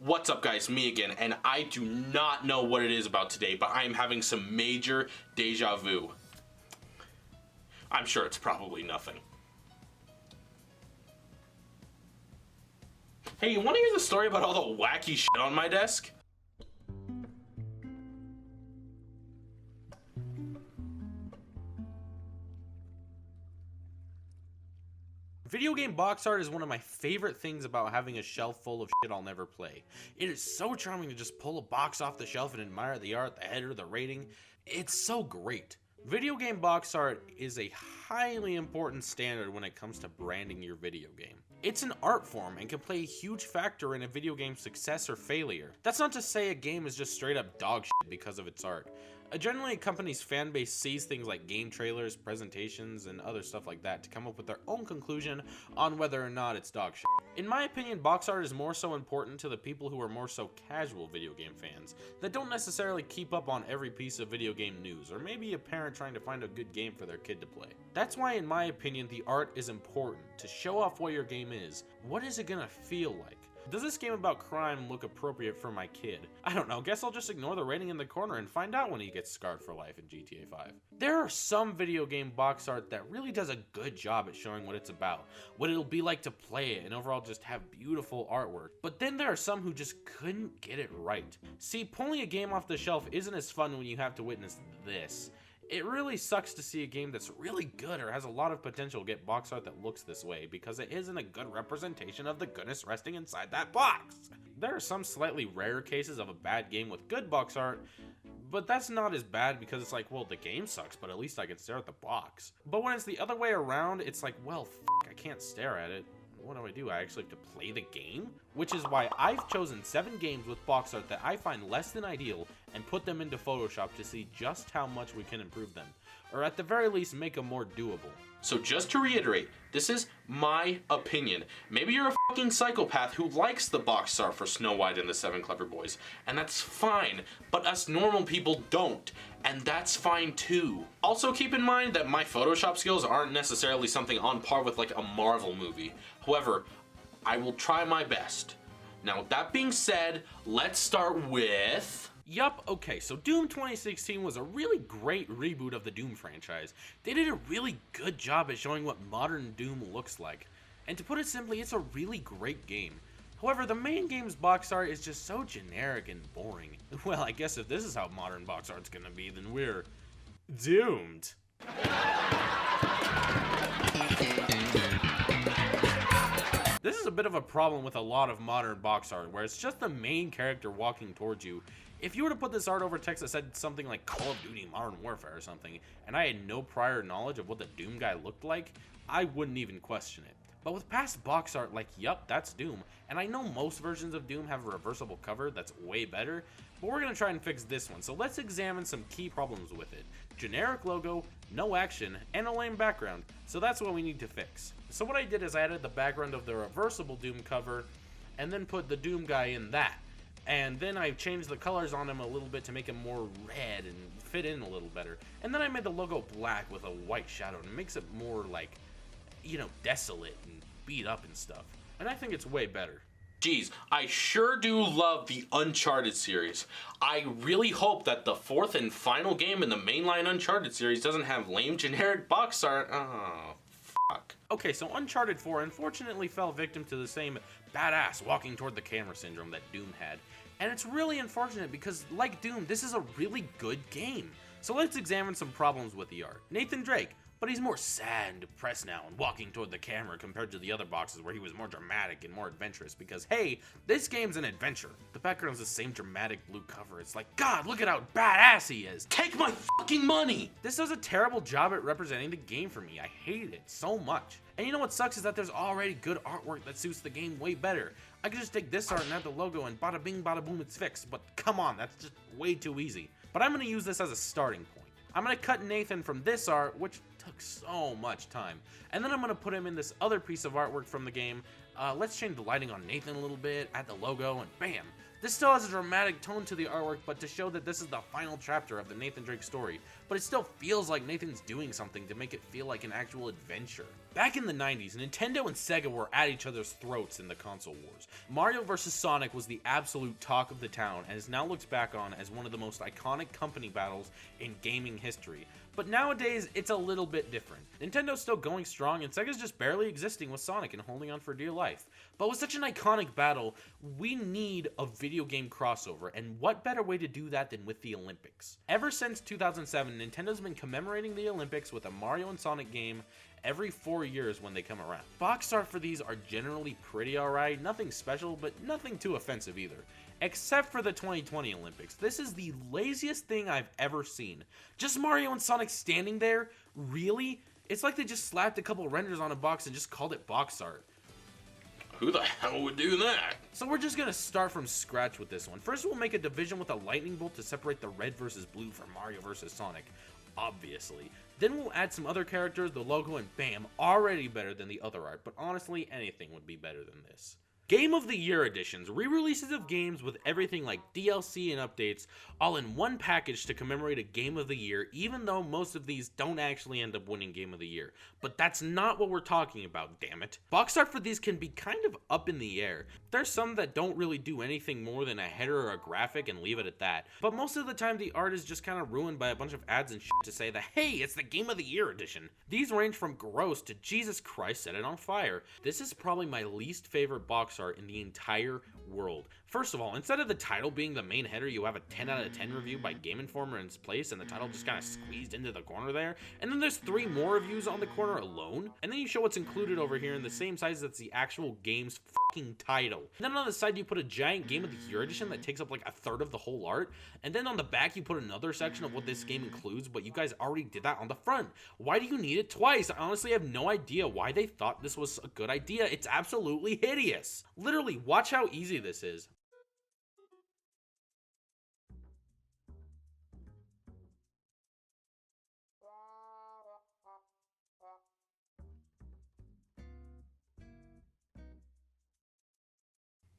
What's up guys, me again, and I do not know what it is about today, but I am having some major deja vu. I'm sure it's probably nothing. Hey, you want to hear the story about all the wacky shit on my desk? Video game box art is one of my favorite things about having a shelf full of shit I'll never play. It is so charming to just pull a box off the shelf and admire the art, the header, the rating. It's so great. Video game box art is a highly important standard when it comes to branding your video game. It's an art form and can play a huge factor in a video game's success or failure. That's not to say a game is just straight up dog shit because of its art. Generally, a company's fan base sees things like game trailers, presentations, and other stuff like that to come up with their own conclusion on whether or not it's dog shit. In my opinion, box art is more so important to the people who are more so casual video game fans that don't necessarily keep up on every piece of video game news, or maybe a parent trying to find a good game for their kid to play. That's why, in my opinion, the art is important to show off what your game is. What is it gonna feel like? Does this game about crime look appropriate for my kid? I don't know, guess I'll just ignore the rating in the corner and find out when he gets scarred for life in GTA 5. There are some video game box art that really does a good job at showing what it's about, what it'll be like to play it, and overall just have beautiful artwork. But then there are some who just couldn't get it right. See, pulling a game off the shelf isn't as fun when you have to witness this. It really sucks to see a game that's really good or has a lot of potential get box art that looks this way, because it isn't a good representation of the goodness resting inside that box. There are some slightly rare cases of a bad game with good box art, but that's not as bad because it's like, well, the game sucks, but at least I can stare at the box. But when it's the other way around, it's like, well, I can't stare at it. What do? I actually have to play the game? Which is why I've chosen 7 games with box art that I find less than ideal and put them into Photoshop to see just how much we can improve them, or at the very least make them more doable. So just to reiterate, this is my opinion. Maybe you're a fucking psychopath who likes the box art for Snow White and the 7 Clever Boys, and that's fine, but us normal people don't, and that's fine too. Also keep in mind that my Photoshop skills aren't necessarily something on par with like a Marvel movie. However, I will try my best. Now with that being said, let's start with... Yup, okay, so Doom 2016 was a really great reboot of the Doom franchise. They did a really good job at showing what modern Doom looks like. And to put it simply, it's a really great game. However, the main game's box art is just so generic and boring. Well, I guess if this is how modern box art's gonna be, then we're... doomed. This is a bit of a problem with a lot of modern box art, where it's just the main character walking towards you. If you were to put this art over text that said something like Call of Duty Modern Warfare or something, and I had no prior knowledge of what the Doom guy looked like, I wouldn't even question it. But with past box art like, yup, that's Doom, and I know most versions of Doom have a reversible cover that's way better, but we're gonna try and fix this one, so let's examine some key problems with it. Generic logo, no action, and a lame background, so that's what we need to fix. So what I did is I added the background of the reversible Doom cover, and then put the Doom guy in that. And then I changed the colors on him a little bit to make him more red and fit in a little better. And then I made the logo black with a white shadow, and it makes it more like, you know, desolate and beat up and stuff. And I think it's way better. Geez, I sure do love the Uncharted series. I really hope that the 4th and final game in the mainline Uncharted series doesn't have lame generic box art. Oh, fuck. Okay, so Uncharted 4 unfortunately fell victim to the same badass walking toward the camera syndrome that Doom had. And it's really unfortunate because, like Doom, this is a really good game. So let's examine some problems with the art. Nathan Drake, but he's more sad and depressed now and walking toward the camera compared to the other boxes where he was more dramatic and more adventurous because, hey, this game's an adventure. The background's the same dramatic blue cover. It's like, God, look at how badass he is. Take my fucking money! This does a terrible job at representing the game for me. I hate it so much. And you know what sucks is that there's already good artwork that suits the game way better. I could just take this art and add the logo and bada bing bada boom, it's fixed. But come on, that's just way too easy. But I'm gonna use this as a starting point. I'm gonna cut Nathan from this art, which took so much time, and then I'm gonna put him in this other piece of artwork from the game, Let's change the lighting on Nathan a little bit, add the logo, and bam! This still has a dramatic tone to the artwork, but to show that this is the final chapter of the Nathan Drake story, but it still feels like Nathan's doing something to make it feel like an actual adventure. Back in the 90s, Nintendo and Sega were at each other's throats in the console wars. Mario vs. Sonic was the absolute talk of the town and is now looked back on as one of the most iconic company battles in gaming history. But nowadays, it's a little bit different. Nintendo's still going strong and Sega's just barely existing with Sonic and holding on for dear life. But with such an iconic battle, we need a video game crossover, and what better way to do that than with the Olympics? Ever since 2007, Nintendo's been commemorating the Olympics with a Mario and Sonic game every 4 years when they come around. Box art for these are generally pretty alright, nothing special, but nothing too offensive either. Except for the 2020 Olympics. This is the laziest thing I've ever seen. Just Mario and Sonic standing there? Really? It's like they just slapped a couple renders on a box and just called it box art. Who the hell would do that? So we're just gonna start from scratch with this one. First we'll make a division with a lightning bolt to separate the red versus blue from Mario versus Sonic. Obviously. Then we'll add some other characters, the logo, and bam, already better than the other art, but honestly, anything would be better than this. Game of the Year editions, re-releases of games with everything like DLC and updates, all in one package to commemorate a Game of the Year, even though most of these don't actually end up winning Game of the Year. But that's not what we're talking about, damn it. Box art for these can be kind of up in the air. There's some that don't really do anything more than a header or a graphic and leave it at that. But most of the time the art is just kind of ruined by a bunch of ads and shit to say that, hey, it's the Game of the Year edition. These range from gross to Jesus Christ, set it on fire. This is probably my least favorite box art in the entire world. First of all, instead of the title being the main header, you have a 10 out of 10 review by Game Informer in its place, and the title just kind of squeezed into the corner there. And then there's 3 more reviews on the corner alone. And then you show what's included over here in the same size that's the actual game's fucking title. And then on the side you put a giant Game of the Year edition that takes up like a third of the whole art. And then on the back you put another section of what this game includes, but you guys already did that on the front. Why do you need it twice? I honestly have no idea why they thought this was a good idea. It's absolutely hideous. Literally, watch how easy this is.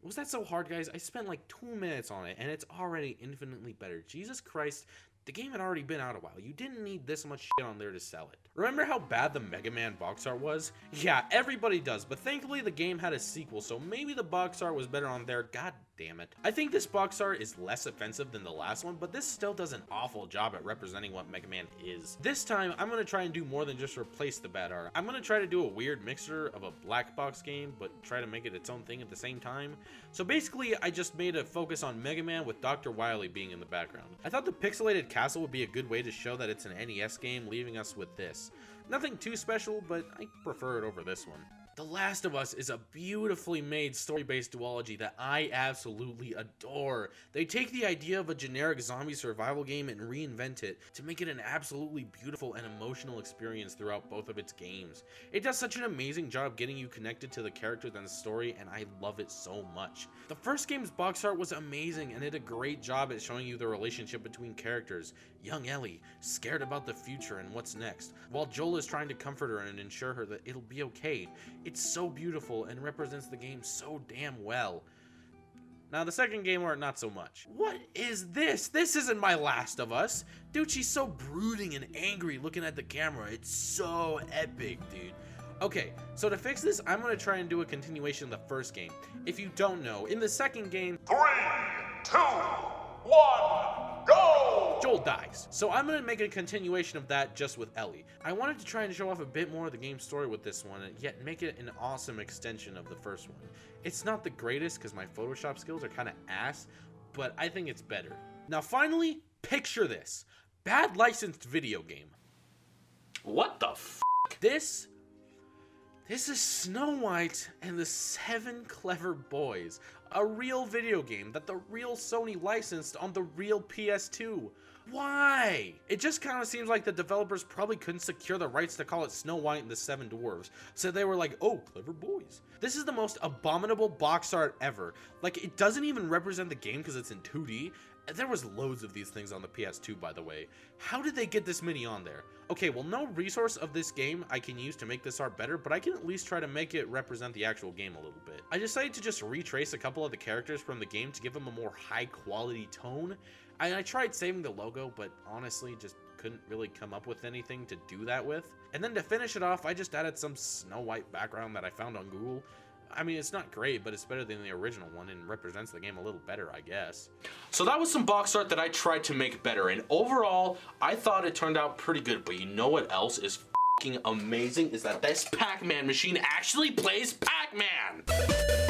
Was that so hard, guys? I spent like 2 minutes on it, and it's already infinitely better. Jesus Christ, the game had already been out a while. You didn't need this much shit on there to sell it. Remember how bad the Mega Man box art was? Yeah, everybody does, but thankfully the game had a sequel, so maybe the box art was better on there. God damn it. I think this box art is less offensive than the last one, but this still does an awful job at representing what Mega Man is. This time, I'm going to try and do more than just replace the bad art. I'm going to try to do a weird mixture of a black box game, but try to make it its own thing at the same time. So basically, I just made a focus on Mega Man with Dr. Wily being in the background. I thought the pixelated castle would be a good way to show that it's an NES game, leaving us with this. Nothing too special, but I prefer it over this one. The Last of Us is a beautifully made story-based duology that I absolutely adore. They take the idea of a generic zombie survival game and reinvent it to make it an absolutely beautiful and emotional experience throughout both of its games. It does such an amazing job getting you connected to the characters and the story, and I love it so much. The first game's box art was amazing and did a great job at showing you the relationship between characters. Young Ellie, scared about the future and what's next, while Joel is trying to comfort her and ensure her that it'll be okay. It's so beautiful and represents the game so damn well. Now the second game art, not so much. What is this? This isn't my Last of Us. Dude, she's so brooding and angry looking at the camera. It's so epic, dude. Okay, so to fix this, I'm going to try and do a continuation of the first game. If you don't know, in the second game, 3, 2, 1, go! Joel dies. So I'm going to make a continuation of that just with Ellie. I wanted to try and show off a bit more of the game's story with this one, yet make it an awesome extension of the first one. It's not the greatest because my Photoshop skills are kind of ass, but I think it's better. Now finally, picture this. Bad licensed video game. What the f***? This is Snow White and the 7 Clever Boys, a real video game that the real Sony licensed on the real PS2. Why? It just kind of seems like the developers probably couldn't secure the rights to call it Snow White and the 7 Dwarfs, so they were like, oh, Clever Boys. This is the most abominable box art ever. Like, it doesn't even represent the game because it's in 2D, There was loads of these things on the PS2, by the way. How did they get this many on there? Okay, well, no resource of this game I can use to make this art better, but I can at least try to make it represent the actual game a little bit. I decided to just retrace a couple of the characters from the game to give them a more high-quality tone. I tried saving the logo, but honestly, just couldn't really come up with anything to do that with. And then to finish it off, I just added some Snow White background that I found on Google. I mean, it's not great, but it's better than the original one and represents the game a little better, I guess. So that was some box art that I tried to make better, and overall, I thought it turned out pretty good. But you know what else is f***ing amazing? Is that this Pac-Man machine actually plays Pac-Man!